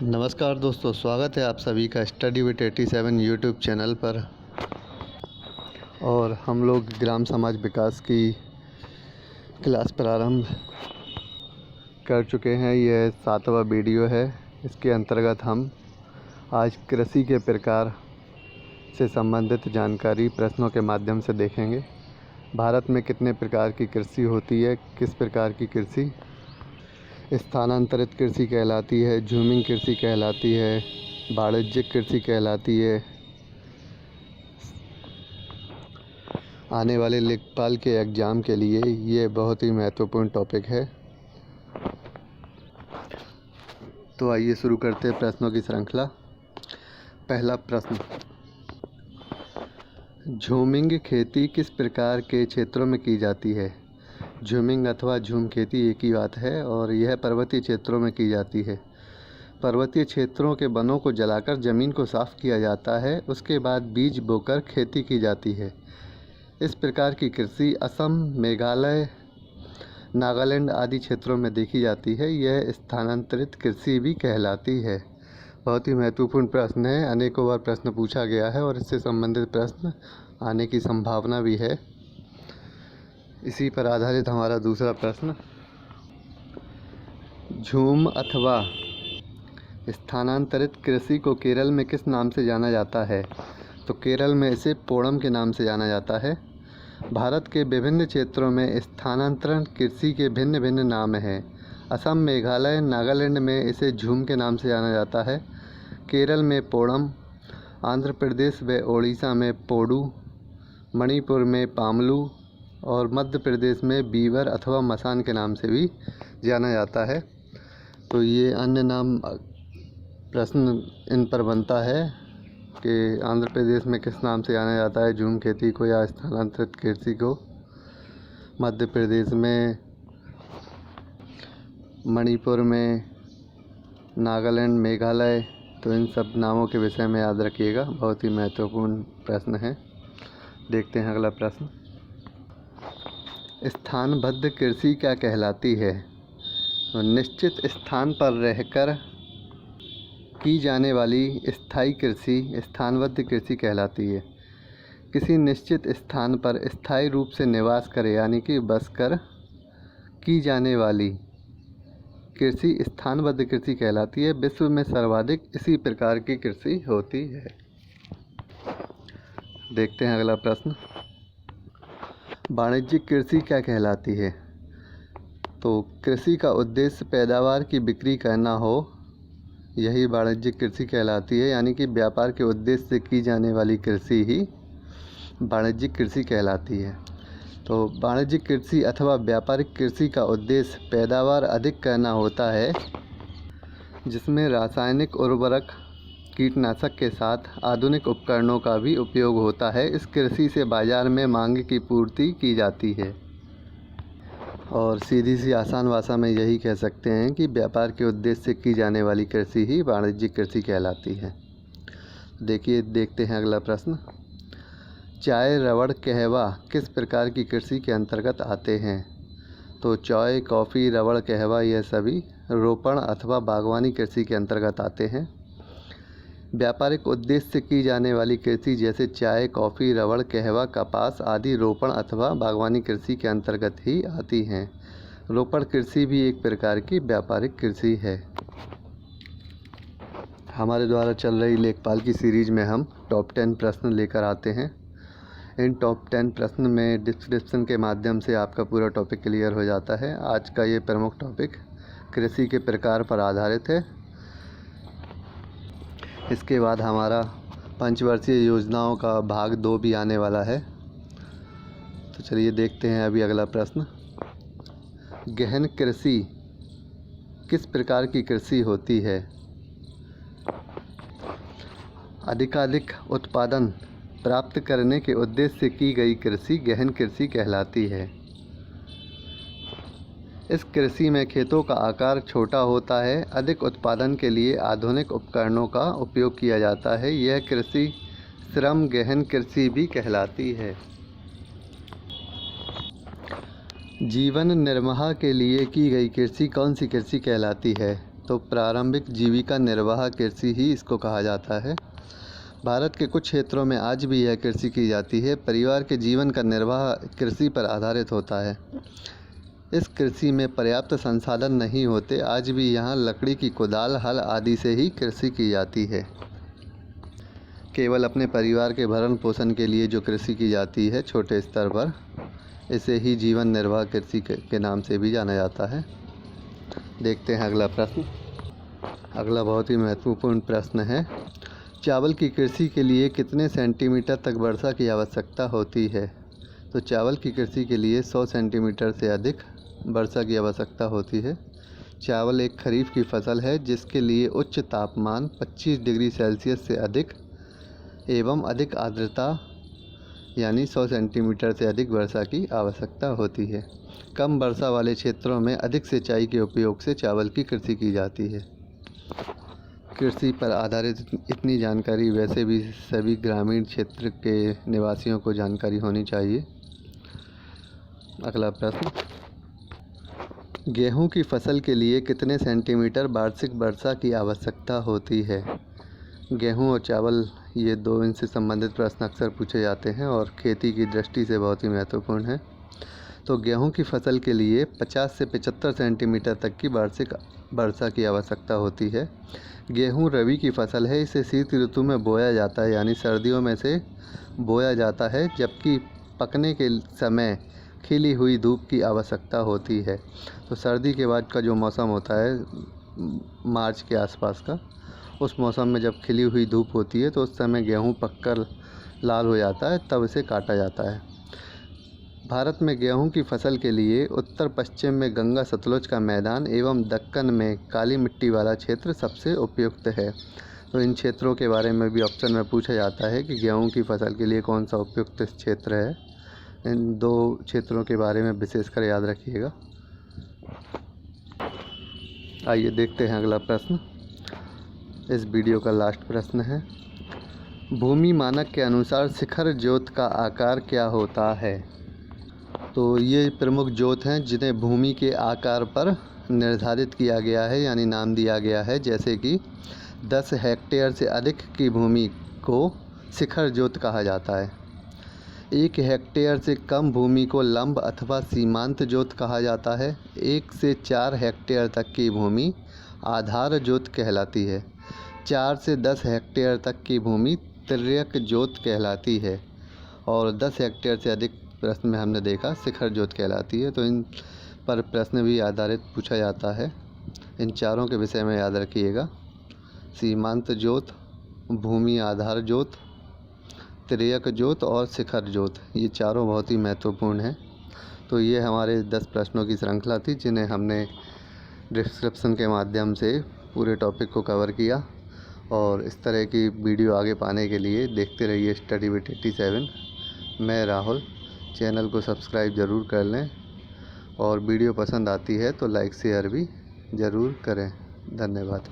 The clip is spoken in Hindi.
नमस्कार दोस्तों, स्वागत है आप सभी का स्टडी विद 87 यूट्यूब चैनल पर। और हम लोग ग्राम समाज विकास की क्लास प्रारंभ कर चुके हैं। यह 7वां वीडियो है। इसके अंतर्गत हम आज कृषि के प्रकार से संबंधित जानकारी प्रश्नों के माध्यम से देखेंगे। भारत में कितने प्रकार की कृषि होती है, किस प्रकार की कृषि स्थानांतरित कृषि कहलाती है, झूमिंग कृषि कहलाती है, वाणिज्यिक कृषि कहलाती है। आने वाले लेखपाल के एग्ज़ाम के लिए ये बहुत ही महत्वपूर्ण टॉपिक है। तो आइए शुरू करते हैं प्रश्नों की श्रृंखला। पहला प्रश्न, झूमिंग खेती किस प्रकार के क्षेत्रों में की जाती है? झूमिंग अथवा झूम खेती एक ही बात है और यह पर्वतीय क्षेत्रों में की जाती है। पर्वतीय क्षेत्रों के वनों को जलाकर ज़मीन को साफ़ किया जाता है, उसके बाद बीज बोकर खेती की जाती है। इस प्रकार की कृषि असम, मेघालय, नागालैंड आदि क्षेत्रों में देखी जाती है। यह स्थानांतरित कृषि भी कहलाती है। बहुत ही महत्वपूर्ण प्रश्न है, अनेकों बार प्रश्न पूछा गया है और इससे संबंधित प्रश्न आने की संभावना भी है। इसी पर आधारित हमारा दूसरा प्रश्न, झूम अथवा स्थानांतरित कृषि को केरल में किस नाम से जाना जाता है? तो केरल में इसे पोड़म के नाम से जाना जाता है। भारत के विभिन्न क्षेत्रों में स्थानांतरण कृषि के भिन्न भिन्न नाम हैं। असम, मेघालय, नागालैंड में इसे झूम के नाम से जाना जाता है। केरल में पोड़म, आंध्र प्रदेश व ओडिशा में पोडू, मणिपुर में पामलू और मध्य प्रदेश में बीवर अथवा मसान के नाम से भी जाना जाता है। तो ये अन्य नाम प्रश्न इन पर बनता है कि आंध्र प्रदेश में किस नाम से जाना जाता है झूम खेती को या स्थानांतरित कृषि को, मध्य प्रदेश में, मणिपुर में, नागालैंड, मेघालय। तो इन सब नामों के विषय में याद रखिएगा, बहुत ही महत्वपूर्ण प्रश्न है। देखते हैं अगला प्रश्न, स्थानबद्ध कृषि क्या कहलाती है? तो निश्चित स्थान पर रहकर की जाने वाली स्थायी कृषि स्थानबद्ध कृषि कहलाती है। किसी निश्चित स्थान पर स्थायी रूप से निवास करे यानी कि बस कर की जाने वाली कृषि स्थानबद्ध कृषि कहलाती है। विश्व में सर्वाधिक इसी प्रकार की कृषि होती है। देखते हैं अगला प्रश्न, वाणिज्यिक कृषि क्या कहलाती है? तो कृषि का उद्देश्य पैदावार की बिक्री करना हो, यही वाणिज्यिक कृषि कहलाती है। यानी कि व्यापार के उद्देश्य से की जाने वाली कृषि ही वाणिज्यिक कृषि कहलाती है। तो वाणिज्यिक कृषि अथवा व्यापारिक कृषि का उद्देश्य पैदावार अधिक करना होता है, जिसमें रासायनिक उर्वरक, कीटनाशक के साथ आधुनिक उपकरणों का भी उपयोग होता है। इस कृषि से बाजार में मांग की पूर्ति की जाती है। और सीधी सी आसान भाषा में यही कह सकते हैं कि व्यापार के उद्देश्य से की जाने वाली कृषि ही वाणिज्यिक कृषि कहलाती है। देखते हैं अगला प्रश्न, चाय, रबड़, कहवा किस प्रकार की कृषि के अंतर्गत आते हैं? तो चाय, कॉफ़ी, रबड़, कहवा यह सभी रोपण अथवा बागवानी कृषि के अंतर्गत आते हैं। व्यापारिक उद्देश्य से की जाने वाली कृषि जैसे चाय, कॉफ़ी, रबड़, कहवा, कपास आदि रोपण अथवा बागवानी कृषि के अंतर्गत ही आती हैं। रोपण कृषि भी एक प्रकार की व्यापारिक कृषि है। हमारे द्वारा चल रही लेखपाल की सीरीज में हम टॉप 10 प्रश्न लेकर आते हैं। इन टॉप 10 प्रश्न में डिस्क्रिप्शन के माध्यम से आपका पूरा टॉपिक क्लियर हो जाता है। आज का ये प्रमुख टॉपिक कृषि के प्रकार पर आधारित है। इसके बाद हमारा पंचवर्षीय योजनाओं का भाग 2 भी आने वाला है। तो चलिए देखते हैं अभी अगला प्रश्न, गहन कृषि किस प्रकार की कृषि होती है? अधिकाधिक उत्पादन प्राप्त करने के उद्देश्य से की गई कृषि गहन कृषि कहलाती है। इस कृषि में खेतों का आकार छोटा होता है। अधिक उत्पादन के लिए आधुनिक उपकरणों का उपयोग किया जाता है। यह कृषि श्रम गहन कृषि भी कहलाती है। जीवन निर्वाह के लिए की गई कृषि कौन सी कृषि कहलाती है? तो प्रारंभिक जीविका निर्वाह कृषि ही इसको कहा जाता है। भारत के कुछ क्षेत्रों में आज भी यह कृषि की जाती है। परिवार के जीवन का निर्वाह कृषि पर आधारित होता है। इस कृषि में पर्याप्त संसाधन नहीं होते। आज भी यहाँ लकड़ी की कुदाल, हल आदि से ही कृषि की जाती है। केवल अपने परिवार के भरण पोषण के लिए जो कृषि की जाती है छोटे स्तर पर, इसे ही जीवन निर्वाह कृषि के नाम से भी जाना जाता है। देखते हैं अगला प्रश्न। अगला बहुत ही महत्वपूर्ण प्रश्न है। चावल की कृषि के लिए कितने सेंटीमीटर तक वर्षा की आवश्यकता होती है? तो चावल की कृषि के लिए 100 सेंटीमीटर से अधिक वर्षा की आवश्यकता होती है। चावल एक खरीफ की फसल है जिसके लिए उच्च तापमान 25 डिग्री सेल्सियस से अधिक एवं अधिक आर्द्रता यानी 100 सेंटीमीटर से अधिक वर्षा की आवश्यकता होती है। कम वर्षा वाले क्षेत्रों में अधिक सिंचाई के उपयोग से चावल की कृषि की जाती है। कृषि पर आधारित इतनी जानकारी वैसे भी सभी ग्रामीण क्षेत्र के निवासियों को जानकारी होनी चाहिए। अगला प्रश्न। गेहूं की फसल के लिए कितने सेंटीमीटर वार्षिक वर्षा की आवश्यकता होती है? गेहूं और चावल, ये दो इनसे संबंधित प्रश्न अक्सर पूछे जाते हैं और खेती की दृष्टि से बहुत ही महत्वपूर्ण है। तो गेहूं की फसल के लिए 50 से 75 सेंटीमीटर तक की वार्षिक वर्षा की आवश्यकता होती है। गेहूं रबी की फसल है। इसे शीत ऋतु में बोया जाता है यानी सर्दियों में से बोया जाता है, जबकि पकने के समय खिली हुई धूप की आवश्यकता होती है। तो सर्दी के बाद का जो मौसम होता है मार्च के आसपास का, उस मौसम में जब खिली हुई धूप होती है तो उस समय गेहूं पककर लाल हो जाता है, तब इसे काटा जाता है। भारत में गेहूं की फसल के लिए उत्तर पश्चिम में गंगा सतलुज का मैदान एवं दक्कन में काली मिट्टी वाला क्षेत्र सबसे उपयुक्त है। तो इन क्षेत्रों के बारे में भी ऑप्शन में पूछा जाता है कि गेहूं की फसल के लिए कौन सा उपयुक्त क्षेत्र है। इन दो क्षेत्रों के बारे में विशेषकर याद रखिएगा। आइए देखते हैं अगला प्रश्न। इस वीडियो का लास्ट प्रश्न है। भूमि मानक के अनुसार शिखर ज्योत का आकार क्या होता है? तो ये प्रमुख ज्योत हैं जिन्हें भूमि के आकार पर निर्धारित किया गया है यानी नाम दिया गया है। जैसे कि 10 हेक्टेयर से अधिक की भूमि को शिखर ज्योत कहा जाता है। 1 हेक्टेयर से कम भूमि को लंब अथवा सीमांत ज्योत कहा जाता है। 1 से 4 हेक्टेयर तक की भूमि आधार ज्योत कहलाती है। 4 से 10 हेक्टेयर तक की भूमि तिर्यक ज्योत कहलाती है और 10 हेक्टेयर से अधिक प्रश्न में हमने देखा शिखर ज्योत कहलाती है। तो इन पर प्रश्न भी आधारित पूछा जाता है। इन चारों के विषय में याद रखिएगा। सीमांत ज्योत, भूमि आधार ज्योत, तिर्यक ज्योत और शिखर ज्योत, ये चारों बहुत ही महत्वपूर्ण हैं। तो ये हमारे 10 प्रश्नों की श्रृंखला थी जिन्हें हमने डिस्क्रिप्शन के माध्यम से पूरे टॉपिक को कवर किया। और इस तरह की वीडियो आगे पाने के लिए देखते रहिए स्टडी विद 87। मैं राहुल। चैनल को सब्सक्राइब ज़रूर कर लें और वीडियो पसंद आती है तो लाइक शेयर भी ज़रूर करें। धन्यवाद।